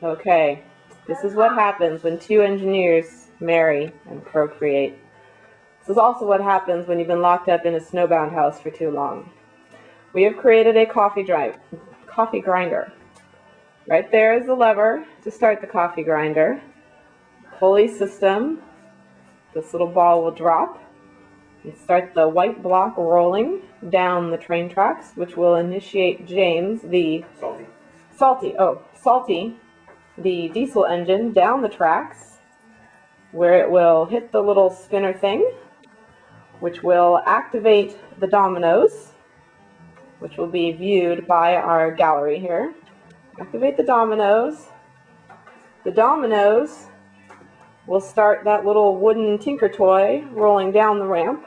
Okay, this is what happens when two engineers marry and procreate. This is also what happens when you've been locked up in a snowbound house for too long. We have created a coffee grinder. Right there is the lever to start the coffee grinder. Pulley system. This little ball will drop and start the white block rolling down the train tracks, which will initiate James, the Salty, the diesel engine, down the tracks, where it will hit the little spinner thing, which will activate the dominoes, which will be viewed by our gallery here. Activate the dominoes. The dominoes will start that little wooden tinker toy rolling down the ramp,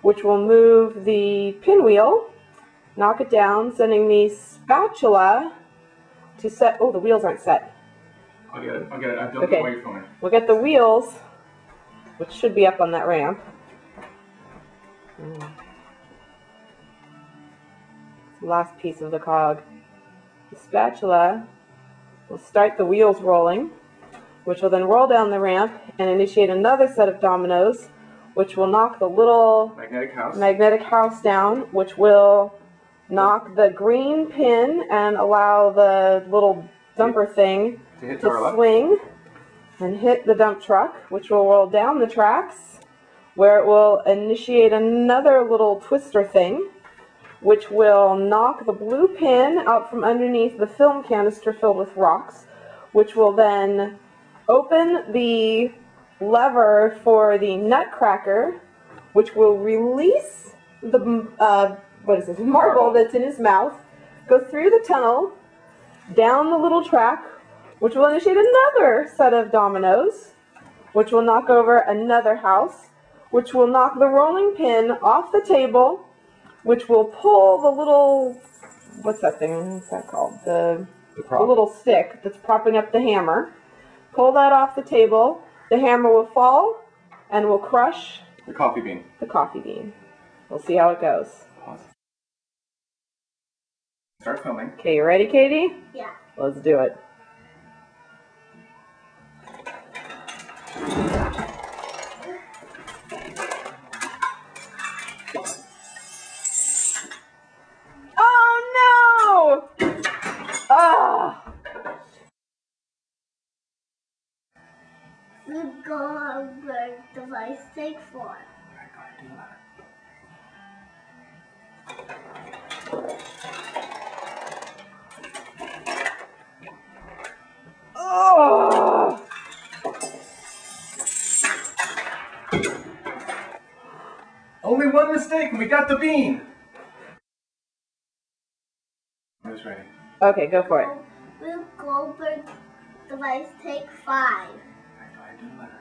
which will move the pinwheel, knock it down, sending the spatula to set. Oh, the wheels aren't set. I'll get it. I've done it while you're filming. We'll get the wheels, which should be up on that ramp. Last piece of the cog. The spatula will start the wheels rolling, which will then roll down the ramp and initiate another set of dominoes, which will knock the little magnetic house down, which will knock the green pin and allow the little dumper thing to swing and hit the dump truck, which will roll down the tracks, where it will initiate another little twister thing, which will knock the blue pin out from underneath the film canister filled with rocks, which will then open the lever for the nutcracker, which will release the marble that's in his mouth, go through the tunnel, down the little track, which will initiate another set of dominoes, which will knock over another house, which will knock the rolling pin off the table, which will pull the little, what's that thing? What's that called? The little stick that's propping up the hammer. Pull that off the table. The hammer will fall and will crush the coffee bean. We'll see how it goes. Pause. Start filming. Okay, you ready, Katie? Yeah. Let's do it. Oh no! Ah! Rube Goldberg device take 4. Oh! Only one mistake and we got the bean! I was ready. Okay, go for it. Rube Goldberg device take 5. Go ahead, do the letter.